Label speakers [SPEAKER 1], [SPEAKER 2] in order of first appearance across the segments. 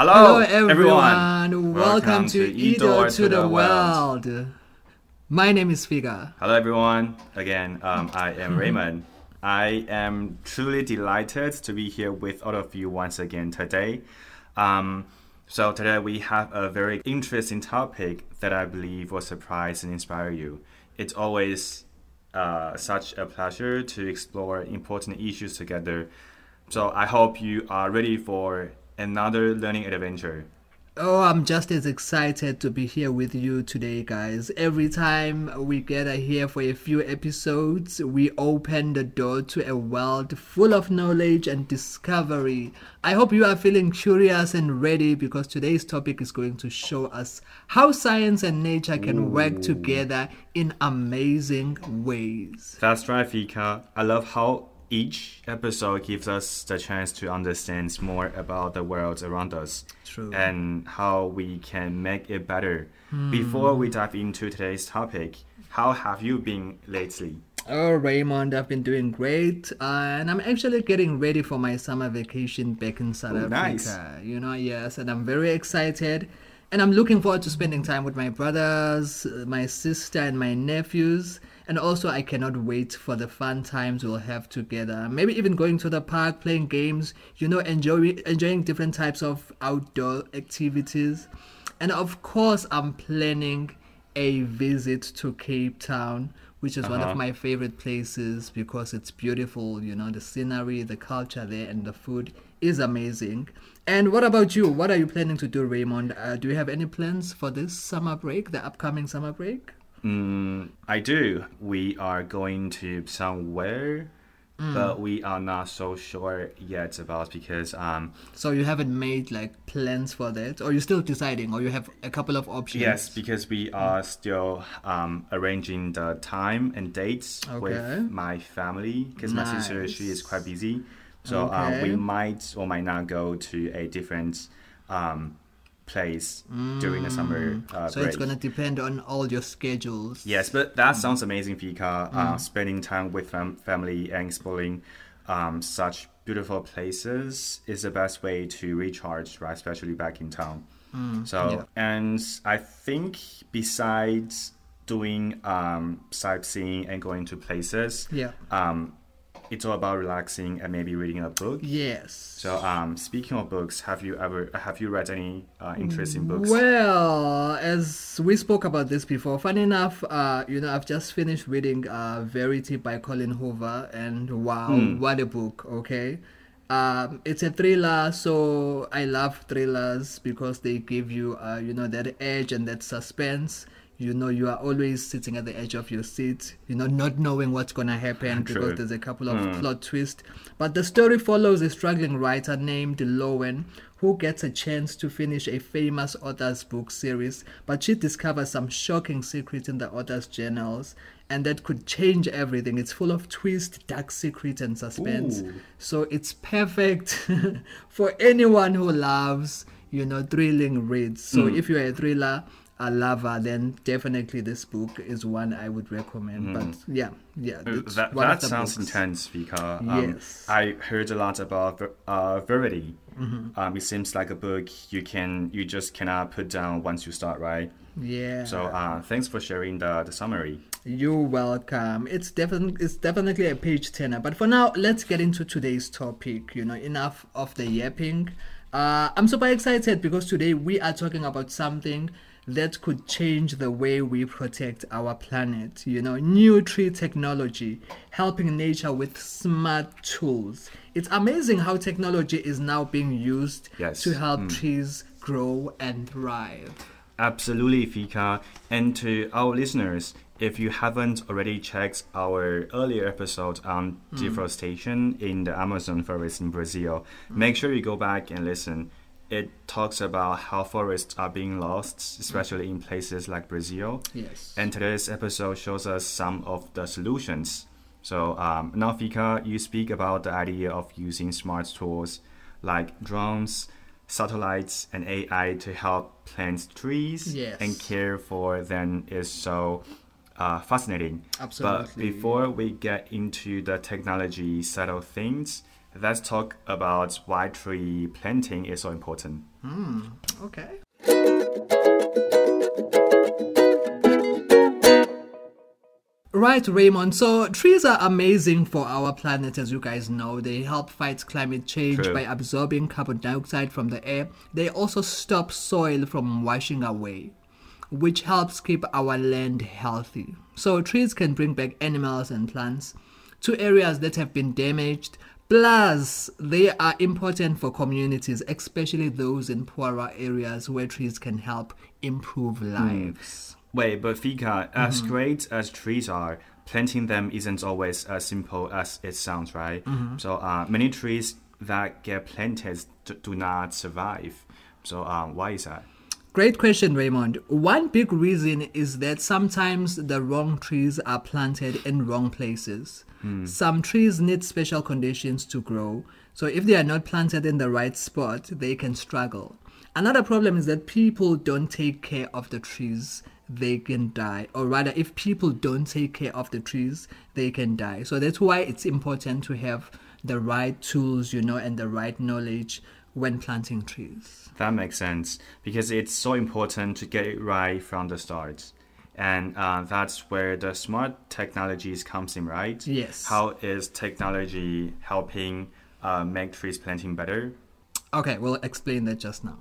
[SPEAKER 1] Hello everyone. Welcome to Edo to the World. My name is Fika.
[SPEAKER 2] Hello everyone. Again, I am Raymond. I am truly delighted to be here with all of you once again today. So today we have a very interesting topic that I believe will surprise and inspire you. It's always such a pleasure to explore important issues together. So I hope you are ready for another learning adventure.
[SPEAKER 1] Oh, I'm just as excited to be here with you today, guys. Every time we gather here for a few episodes, we open the door to a world full of knowledge and discovery. I hope you are feeling curious and ready because today's topic is going to show us how science and nature can work together in amazing ways.
[SPEAKER 2] That's right, Fika. I love how each episode gives us the chance to understand more about the world around us.
[SPEAKER 1] True.
[SPEAKER 2] And how we can make it better. Before we dive into today's topic, how have you been lately?
[SPEAKER 1] Oh, Raymond, I've been doing great. And I'm actually getting ready for my summer vacation back in South Africa.
[SPEAKER 2] Nice.
[SPEAKER 1] Yes, and I'm very excited. And I'm looking forward to spending time with my brothers, my sister, and my nephews. And also, I cannot wait for the fun times we'll have together. Maybe even going to the park, playing games, enjoying different types of outdoor activities. And of course, I'm planning a visit to Cape Town, which is one of my favorite places because it's beautiful. The scenery, the culture there, and the food is amazing. And what about you? What are you planning to do, Raymond? Do you have any plans for this summer break, the upcoming summer break?
[SPEAKER 2] I do. We are going to somewhere, but we are not so sure yet about because...
[SPEAKER 1] So you haven't made plans for that? Or you're still deciding? Or you have a couple of options?
[SPEAKER 2] Yes, because we are still arranging the time and dates with my family. Because my sister, she is quite busy. So we might or might not go to a different... place during the summer
[SPEAKER 1] so
[SPEAKER 2] break.
[SPEAKER 1] It's going to depend on all your schedules.
[SPEAKER 2] Yes, but that sounds amazing, Fika. Spending time with family and exploring such beautiful places is the best way to recharge, right? Especially back in town. And I think besides doing sightseeing and going to places, it's all about relaxing and maybe reading a book.
[SPEAKER 1] Yes.
[SPEAKER 2] So, speaking of books, have you read any interesting books?
[SPEAKER 1] Well, as we spoke about this before, funny enough, I've just finished reading Verity by Colin Hoover, and wow, what a book! Okay, it's a thriller, so I love thrillers because they give you, that edge and that suspense. You are always sitting at the edge of your seat, not knowing what's going to happen because there's a couple of plot twists. But the story follows a struggling writer named Lowen who gets a chance to finish a famous author's book series, but she discovers some shocking secrets in the author's journals, and that could change everything. It's full of twists, dark secrets, and suspense. So it's perfect for anyone who loves, thrilling reads. So if you're a thriller lover, then definitely this book is one I would recommend. But
[SPEAKER 2] that sounds intense, Vika.
[SPEAKER 1] Yes.
[SPEAKER 2] I heard a lot about Verity. It seems like a book you just cannot put down once you start, right?
[SPEAKER 1] Yeah.
[SPEAKER 2] So thanks for sharing the summary.
[SPEAKER 1] You're welcome. It's definitely a page turner. But for now, let's get into today's topic. Enough of the yapping. I'm super excited because today we are talking about something that could change the way we protect our planet. New tree technology, helping nature with smart tools. It's amazing how technology is now being used to help trees grow and thrive.
[SPEAKER 2] Absolutely, Fika. And to our listeners, if you haven't already checked our earlier episode on deforestation in the Amazon forest in Brazil, make sure you go back and listen. It talks about how forests are being lost, especially in places like Brazil.
[SPEAKER 1] Yes.
[SPEAKER 2] And today's episode shows us some of the solutions. So now, Fika, you speak about the idea of using smart tools like drones, satellites, and AI to help plant trees and care for them is so fascinating.
[SPEAKER 1] Absolutely.
[SPEAKER 2] But before we get into the technology side of things, let's talk about why tree planting is so important.
[SPEAKER 1] Okay. Right, Raymond. So trees are amazing for our planet, as you guys know. They help fight climate change by absorbing carbon dioxide from the air. They also stop soil from washing away, which helps keep our land healthy. So trees can bring back animals and plants to areas that have been damaged. Plus, they are important for communities, especially those in poorer areas where trees can help improve lives.
[SPEAKER 2] Wait, but Fika, as great as trees are, planting them isn't always as simple as it sounds, right? So many trees that get planted do not survive. So why is that?
[SPEAKER 1] Great question, Raymond. One big reason is that sometimes the wrong trees are planted in wrong places. Some trees need special conditions to grow. So if they are not planted in the right spot, they can struggle. Another problem is that people don't take care of the trees, they can die. Or rather, if people don't take care of the trees, they can die. So that's why it's important to have the right tools, and the right knowledge when planting trees.
[SPEAKER 2] That makes sense, because it's so important to get it right from the start. And that's where the smart technologies comes in, right?
[SPEAKER 1] Yes.
[SPEAKER 2] How is technology helping make trees planting better?
[SPEAKER 1] Okay, we'll explain that just now.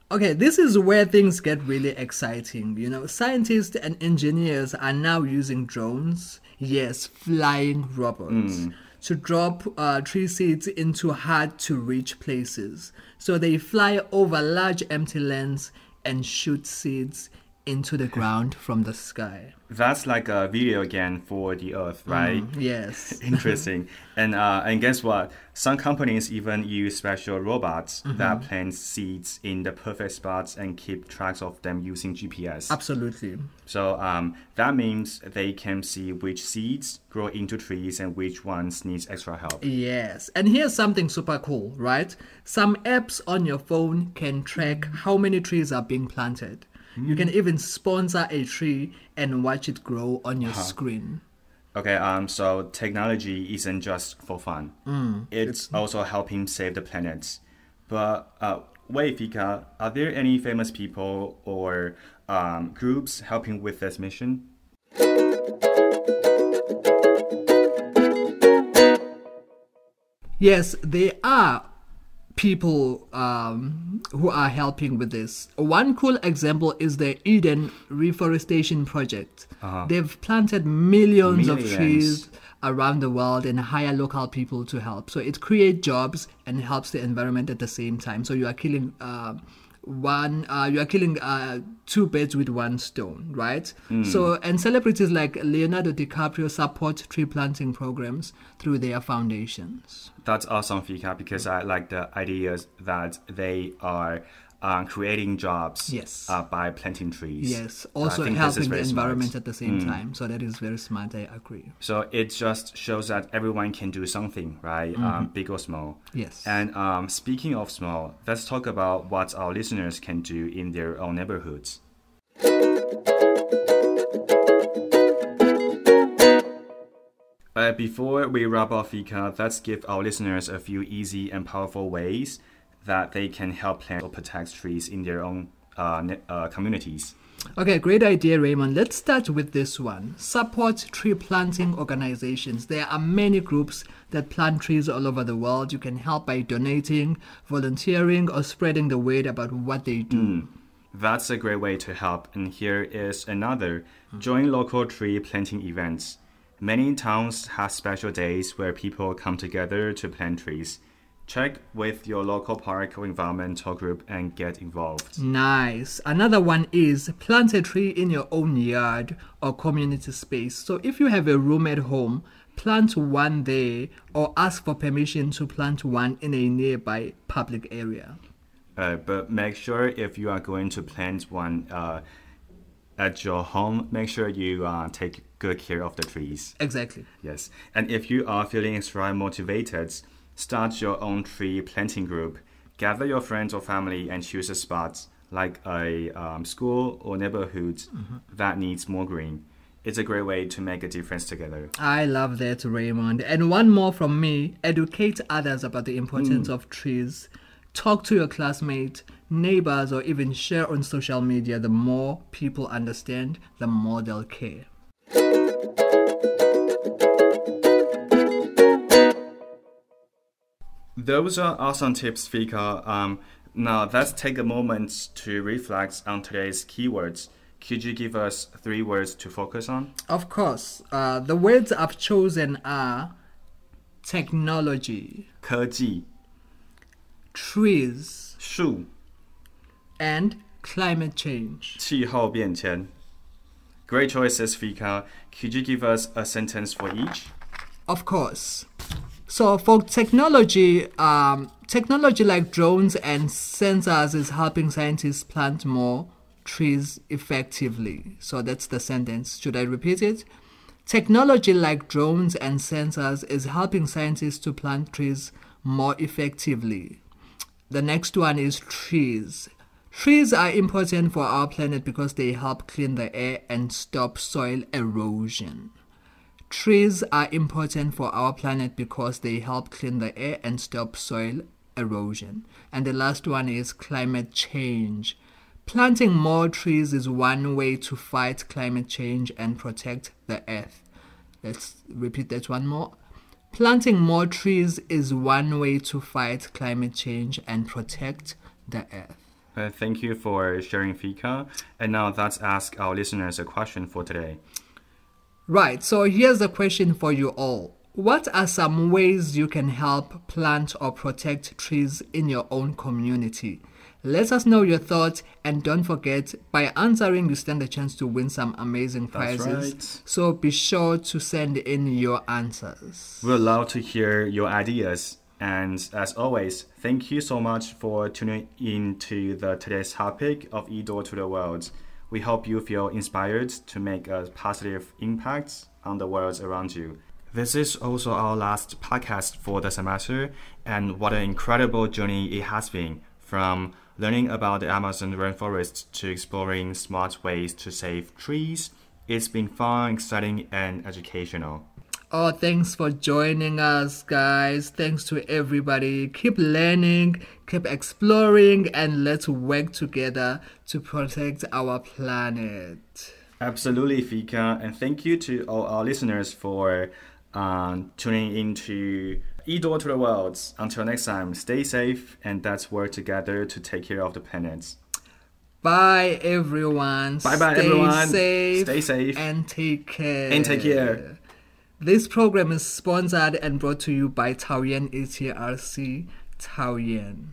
[SPEAKER 1] Okay, this is where things get really exciting. Scientists and engineers are now using drones, yes, flying robots, to drop tree seeds into hard-to-reach places. So they fly over large empty lands and shoot seeds into the ground from the sky.
[SPEAKER 2] That's like a video game for the Earth, right?
[SPEAKER 1] Yes.
[SPEAKER 2] Interesting. And guess what? Some companies even use special robots that plant seeds in the perfect spots and keep track of them using GPS.
[SPEAKER 1] Absolutely.
[SPEAKER 2] So that means they can see which seeds grow into trees and which ones need extra help.
[SPEAKER 1] Yes. And here's something super cool, right? Some apps on your phone can track how many trees are being planted. You can even sponsor a tree and watch it grow on your screen.
[SPEAKER 2] Okay, so technology isn't just for fun. It's also helping save the planet. But wait, Fika, are there any famous people or groups helping with this mission?
[SPEAKER 1] Yes, there are people who are helping with this. One cool example is the Eden Reforestation Project. They've planted millions of trees around the world and hire local people to help. So it creates jobs and helps the environment at the same time. So you are killing two birds with one stone, right? So, and celebrities like Leonardo DiCaprio support tree planting programs through their foundations.
[SPEAKER 2] That's awesome, Fika, because I like the ideas that they are creating jobs by planting trees.
[SPEAKER 1] Yes, also helping the environment at the same time. So that is very smart, I agree.
[SPEAKER 2] So it just shows that everyone can do something, right? Big or small.
[SPEAKER 1] Yes.
[SPEAKER 2] And speaking of small, let's talk about what our listeners can do in their own neighborhoods. Before we wrap up, Fika, let's give our listeners a few easy and powerful ways that they can help plant or protect trees in their own communities.
[SPEAKER 1] Okay, great idea, Raymond. Let's start with this one. Support tree planting organizations. There are many groups that plant trees all over the world. You can help by donating, volunteering, or spreading the word about what they do.
[SPEAKER 2] That's a great way to help. And here is another. Join local tree planting events. Many towns have special days where people come together to plant trees. Check with your local park or environmental group and get involved.
[SPEAKER 1] Nice. Another one is plant a tree in your own yard or community space. So if you have a room at home, plant one there or ask for permission to plant one in a nearby public area.
[SPEAKER 2] But make sure if you are going to plant one at your home, make sure you take good care of the trees.
[SPEAKER 1] Exactly.
[SPEAKER 2] Yes. And if you are feeling extra motivated, start your own tree planting group. Gather your friends or family and choose a spot like a school or neighborhood that needs more green. It's a great way to make a difference together.
[SPEAKER 1] I love that, Raymond. And one more from me. Educate others about the importance of trees. Talk to your classmates, neighbors, or even share on social media. The more people understand, the more they'll care.
[SPEAKER 2] Those are awesome tips, Fika. Now let's take a moment to reflect on today's keywords. Could you give us 3 words to focus on?
[SPEAKER 1] Of course. The words I've chosen are technology,
[SPEAKER 2] 科技
[SPEAKER 1] trees,
[SPEAKER 2] 树
[SPEAKER 1] and climate change.
[SPEAKER 2] 气候变迁 Great choices, Fika. Could you give us a sentence for each?
[SPEAKER 1] Of course. So for technology, technology like drones and sensors is helping scientists plant more trees effectively. So that's the sentence. Should I repeat it? Technology like drones and sensors is helping scientists to plant trees more effectively. The next one is trees. Trees are important for our planet because they help clean the air and stop soil erosion. Trees are important for our planet because they help clean the air and stop soil erosion. And the last one is climate change. Planting more trees is one way to fight climate change and protect the earth. Let's repeat that one more. Planting more trees is one way to fight climate change and protect the earth.
[SPEAKER 2] Thank you for sharing, Fika. And now let's ask our listeners a question for today.
[SPEAKER 1] Right, so here's the question for you all. What are some ways you can help plant or protect trees in your own community? Let us know your thoughts, and don't forget, by answering you stand a chance to win some amazing prizes.
[SPEAKER 2] That's right.
[SPEAKER 1] So be sure to send in your answers.
[SPEAKER 2] We'd love to hear your ideas. And as always, thank you so much for tuning in to today's topic of eDoor to the World. We hope you feel inspired to make a positive impact on the world around you. This is also our last podcast for the semester, and what an incredible journey it has been, from learning about the Amazon rainforest to exploring smart ways to save trees. It's been fun, exciting, and educational.
[SPEAKER 1] Oh, thanks for joining us, guys. Thanks to everybody. Keep learning, keep exploring, and let's work together to protect our planet.
[SPEAKER 2] Absolutely, Fika. And thank you to all our listeners for tuning into eDoor to the World. Until next time, stay safe, and let's work together to take care of the planet.
[SPEAKER 1] Bye, everyone.
[SPEAKER 2] Bye, everyone.
[SPEAKER 1] Stay
[SPEAKER 2] safe.
[SPEAKER 1] And take care. This program is sponsored and brought to you by Taoyuan ETRC Taoyuan.